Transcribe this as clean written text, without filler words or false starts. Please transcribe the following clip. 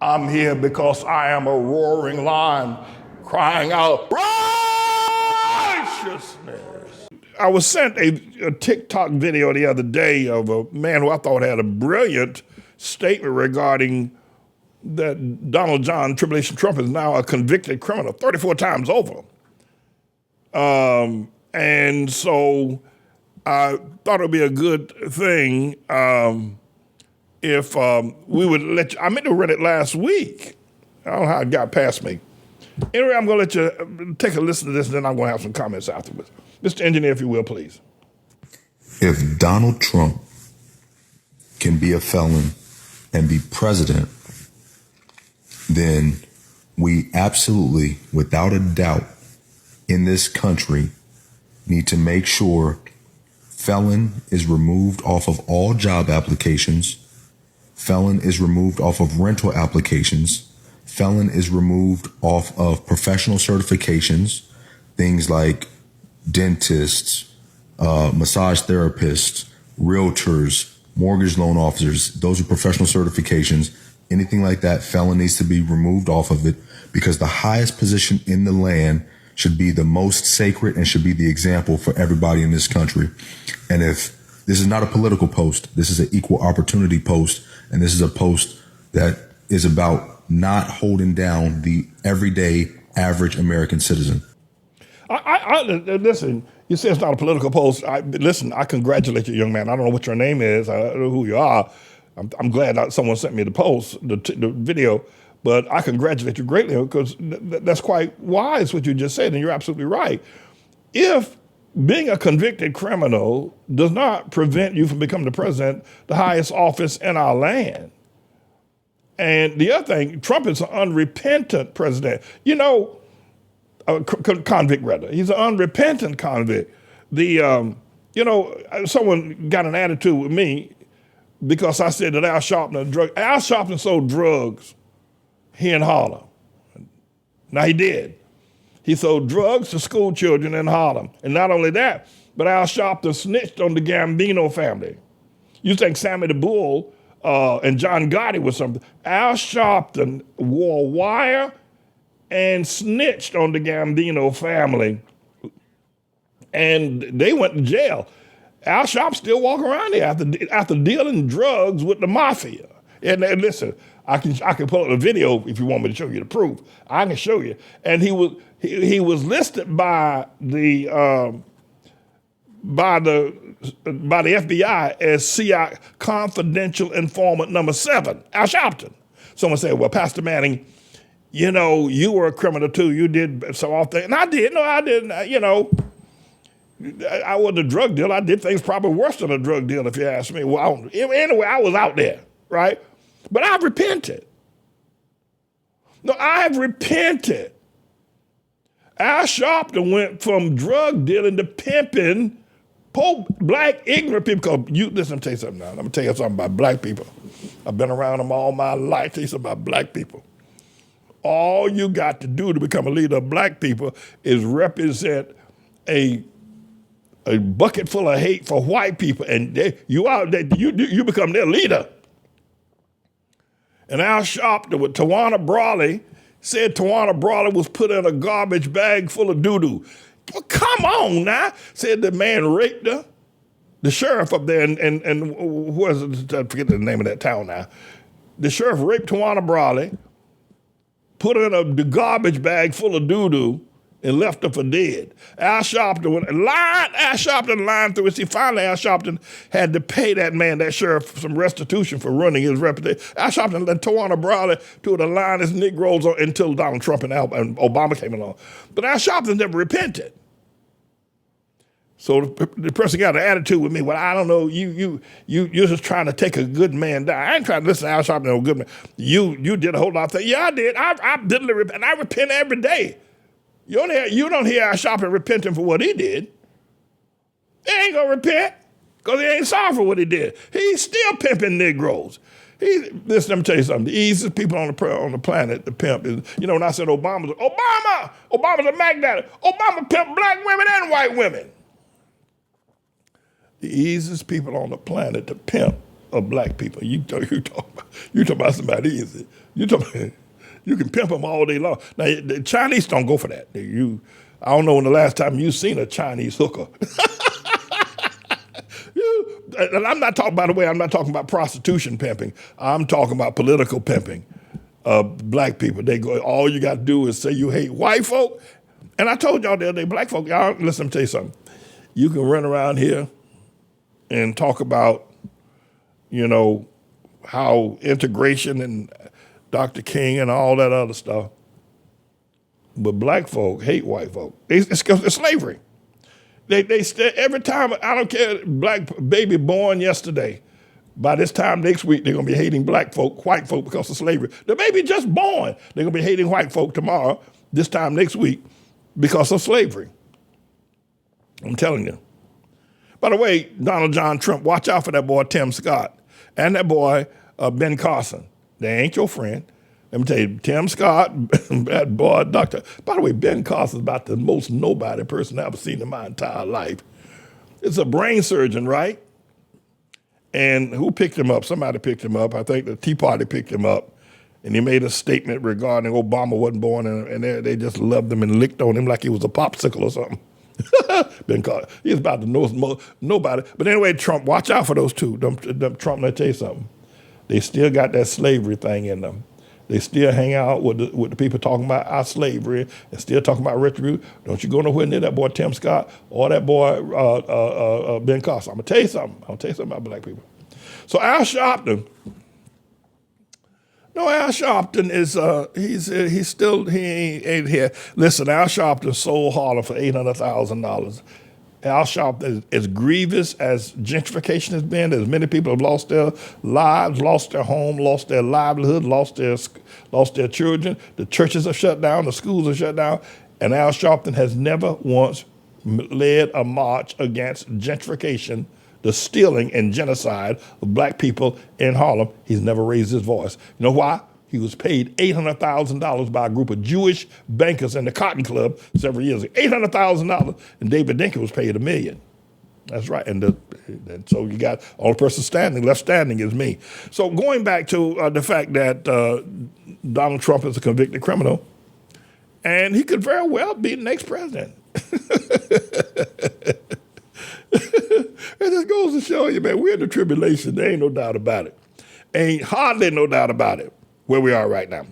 I'm here because I am a roaring lion crying out righteousness. I was sent a TikTok video the other day of a man who I thought had a brilliant statement regarding that Donald John Tribulation Trump is now a convicted criminal 34 times over. And so I thought it would be a good thing if we would let you, I meant to read it last week. I don't know how it got past me. Anyway, I'm going to let you take a listen to this, and then I'm going to have some comments afterwards. Mr. Engineer, if you will, please. If Donald Trump can be a felon and be president, then we absolutely, without a doubt, in this country need to make sure felon is removed off of all job applications. Felon is removed off of rental applications. Felon is removed off of professional certifications, things like dentists, massage therapists, realtors, mortgage loan officers. Those are professional certifications. Anything like that, felon needs to be removed off of it, because the highest position in the land should be the most sacred and should be the example for everybody in this country. And if this is not a political post, this is an equal opportunity post, and this is a post that is about not holding down the everyday average American citizen. Listen, you say it's not a political post. Listen, I congratulate you, young man. I don't know what your name is. I don't know who you are. I'm glad that someone sent me the post, the video, but I congratulate you greatly, because that's quite wise what you just said, and you're absolutely right. If being a convicted criminal does not prevent you from becoming the president, the highest office in our land. And the other thing, Trump is an unrepentant president. You know, convict rather. He's an unrepentant convict. Someone got an attitude with me because I said that Al Sharpton sold drugs here in Harlem. Now he did. He sold drugs to school children in Harlem. And not only that, but Al Sharpton snitched on the Gambino family. You think Sammy the Bull and John Gotti was something. Al Sharpton wore a wire and snitched on the Gambino family. And they went to jail. Al Sharpton still walking around there after dealing drugs with the mafia. And listen, I can pull up a video if you want me to show you the proof. I can show you. And he was listed by the FBI as CI confidential informant number 7, Al Sharpton. Someone said, well, Pastor Manning, you know, you were a criminal too. You did some off things. And I did. No, I didn't. You know, I wasn't a drug dealer. I did things probably worse than a drug dealer, if you ask me. Well, anyway, I was out there, right? But I've repented. No, I've repented. Al Sharpton went from drug dealing to pimping poor black ignorant people. Listen, let me tell you something now. I'm going to tell you something about black people. I've been around them all my life. Tell you something about black people. All you got to do to become a leader of black people is represent a bucket full of hate for white people, and you become their leader. And Al Sharpton with Tawana Brawley said Tawana Brawley was put in a garbage bag full of doo-doo. Well, come on now. Said the man raped her. The sheriff up there, and where's it? I forget the name of that town now. The sheriff raped Tawana Brawley, put her in the garbage bag full of doo-doo, and left her for dead. Al Sharpton lied through it. See, finally Al Sharpton had to pay that man, that sheriff, some restitution for ruining his reputation. Al Sharpton let Tawana Brawley to the line as Negroes until Donald Trump and Obama came along. But Al Sharpton never repented. So the person got an attitude with me. Well, I don't know, you're just trying to take a good man down. I ain't trying to listen to Al Sharpton, no good man. You did a whole lot of things. Yeah, I did. I didn't repent, and I repent every day. You don't hear Al Sharpton repenting for what he did. He ain't gonna repent because he ain't sorry for what he did. He's still pimping Negroes. Listen, let me tell you something. The easiest people on the planet to pimp is, when I said Obama's a magnet. Obama pimped black women and white women. The easiest people on the planet to pimp of black people. You talk about somebody easy. You can pimp them all day long. Now the Chinese don't go for that. I don't know when the last time you seen a Chinese hooker. And I'm not talking, by the way, I'm not talking about prostitution pimping. I'm talking about political pimping of black people. They go, all you got to do is say you hate white folk. And I told y'all the other day, black folk, y'all, listen, let me tell you something. You can run around here and talk about, how integration and Dr. King and all that other stuff. But black folk hate white folk. It's because of slavery. Every time, I don't care, black baby born yesterday, by this time next week, they're going to be hating black folk, white folk because of slavery. The baby just born, they're going to be hating white folk tomorrow, this time next week, because of slavery. I'm telling you. By the way, Donald John Trump, watch out for that boy Tim Scott and that boy Ben Carson. They ain't your friend. Let me tell you, Tim Scott, that boy, Doctor. By the way, Ben Carson's about the most nobody person I've ever seen in my entire life. It's a brain surgeon, right? And who picked him up? Somebody picked him up. I think the Tea Party picked him up. And he made a statement regarding Obama wasn't born, and they just loved him and licked on him like he was a popsicle or something. Ben Carson. He's about the most nobody. But anyway, Trump, watch out for those two. Trump, let me tell you something. They still got that slavery thing in them. They still hang out with the people talking about our slavery and still talking about retribution. Don't you go nowhere near that boy Tim Scott or that boy Ben Carson. I'm gonna tell you something. About black people. So Al Sharpton. No, Al Sharpton is he ain't here. Listen, Al Sharpton sold Harlem for $800,000. Al Sharpton, as grievous as gentrification has been, as many people have lost their lives, lost their home, lost their livelihood, lost their children. The churches are shut down, the schools are shut down, and Al Sharpton has never once led a march against gentrification, the stealing and genocide of black people in Harlem. He's never raised his voice. You know why? He was paid $800,000 by a group of Jewish bankers in the Cotton Club several years ago. $800,000, and David Dinkin was paid $1 million. That's right. And so you got all the person left standing is me. So going back to the fact that Donald Trump is a convicted criminal, and he could very well be the next president. It just goes to show you, man, we're in the tribulation. There ain't no doubt about it. Ain't hardly no doubt about it where we are right now.